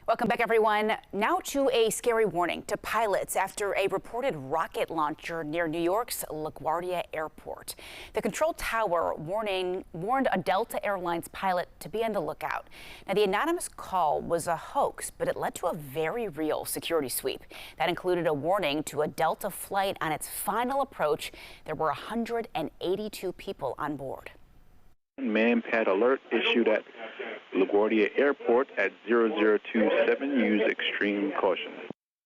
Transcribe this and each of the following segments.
Welcome back, everyone. Now to a scary warning to pilots after a reported rocket launcher near New York's LaGuardia Airport. The control tower warned a Delta Airlines pilot to be on the lookout. Now, the anonymous call was a hoax, but it led to a very real security sweep. That included a warning to a Delta flight on its final approach. There were 182 people on board. Man-pad alert issued at LaGuardia Airport at 0027. Use extreme caution.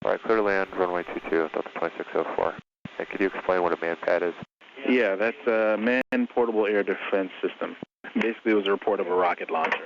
All right, clear to land, runway 22, Delta 2604. And could you explain what a man-pad is? Yeah, that's a manned portable air defense system. Basically, it was a report of a rocket launcher.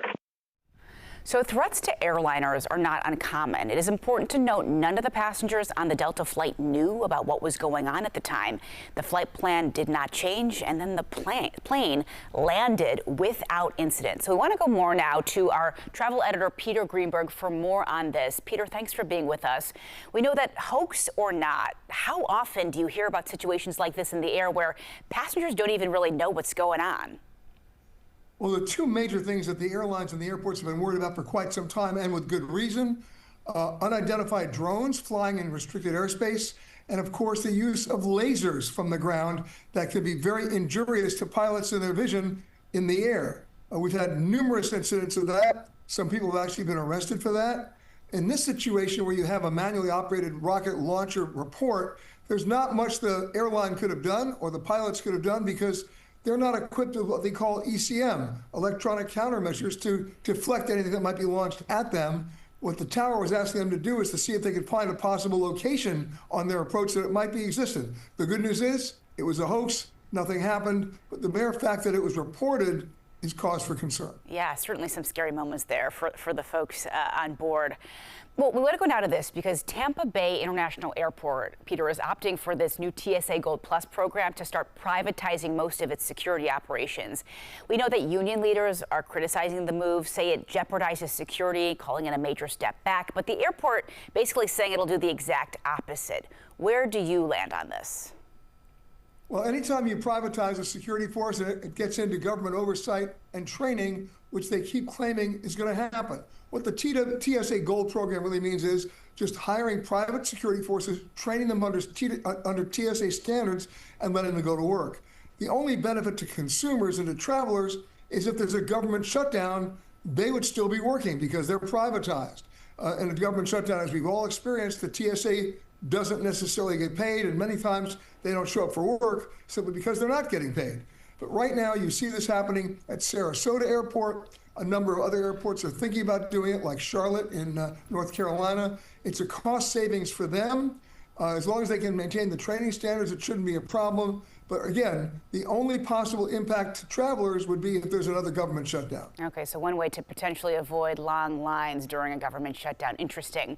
So threats to airliners are not uncommon. It is important to note none of the passengers on the Delta flight knew about what was going on at the time. The flight plan did not change, and then the plane landed without incident. So we want to go more now to our travel editor, Peter Greenberg, for more on this. Peter, thanks for being with us. We know that hoax or not, how often do you hear about situations like this in the air where passengers don't even really know what's going on? Well, the two major things that the airlines and the airports have been worried about for quite some time, and with good reason, unidentified drones flying in restricted airspace, and of course the use of lasers from the ground that could be very injurious to pilots and their vision in the air. We've had numerous incidents of that. Some people have actually been arrested for that. In this situation where you have a manually operated rocket launcher report, there's not much the airline could have done or the pilots could have done because they're not equipped with what they call ECM, electronic countermeasures, to deflect anything that might be launched at them. What the tower was asking them to do is to see if they could find a possible location on their approach that it might be existent. The good news is it was a hoax, nothing happened, but the mere fact that it was reported is cause for concern. Yeah, certainly some scary moments there for the folks on board. Well, we want to go now to this because Tampa Bay International Airport, Peter, is opting for this new TSA Gold Plus program to start privatizing most of its security operations. We know that union leaders are criticizing the move, say it jeopardizes security, calling it a major step back. But the airport basically saying it'll do the exact opposite. Where do you land on this? Well, anytime you privatize a security force and it gets into government oversight and training, which they keep claiming is going to happen. What the TSA Gold program really means is just hiring private security forces, training them under TSA standards, and letting them go to work. The only benefit to consumers and to travelers is if there's a government shutdown, they would still be working because they're privatized. In a government shutdown, as we've all experienced, the TSA doesn't necessarily get paid, and many times they don't show up for work simply because they're not getting paid. But right now, you see this happening at Sarasota Airport. A number of other airports are thinking about doing it, like Charlotte in North Carolina. It's a cost savings for them. As long as they can maintain the training standards, it shouldn't be a problem. But again, the only possible impact to travelers would be if there's another government shutdown. Okay, so one way to potentially avoid long lines during a government shutdown. Interesting.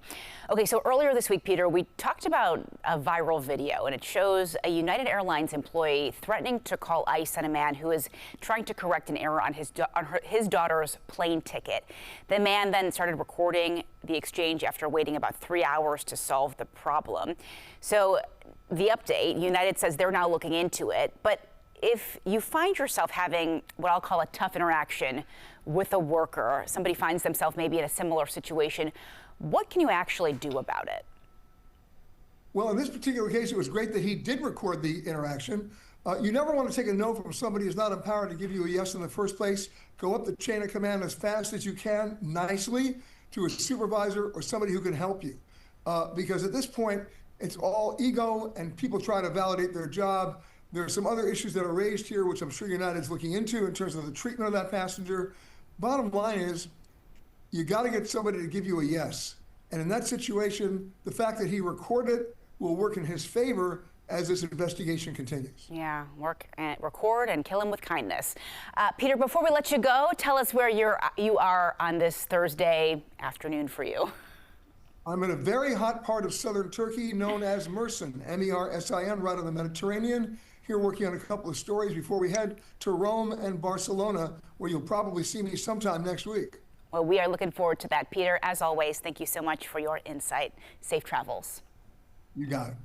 Okay, so earlier this week, Peter, we talked about a viral video, and it shows a United Airlines employee threatening to call ICE on a man who is trying to correct an error on his daughter's plane ticket. The man then started recording the exchange after waiting about 3 hours to solve the problem. So the update, United says they're now looking into it. But if you find yourself having what I'll call a tough interaction with a worker, somebody finds themselves maybe in a similar situation, what can you actually do about it? Well, in this particular case, it was great that he did record the interaction. You never want to take a no from somebody who's not empowered to give you a yes in the first place. Go up the chain of command as fast as you can, nicely, to a supervisor or somebody who can help you. Because at this point, it's all ego and people try to validate their job. There are some other issues that are raised here, which I'm sure United's looking into in terms of the treatment of that passenger. Bottom line is, you got to get somebody to give you a yes. And in that situation, the fact that he recorded it will work in his favor as this investigation continues. Yeah, record and kill him with kindness. Peter, before we let you go, tell us where you are on this Thursday afternoon for you. I'm in a very hot part of southern Turkey known as Mersin, M-E-R-S-I-N, right on the Mediterranean. Here working on a couple of stories before we head to Rome and Barcelona, where you'll probably see me sometime next week. Well, we are looking forward to that. Peter, as always, thank you so much for your insight. Safe travels. You got it.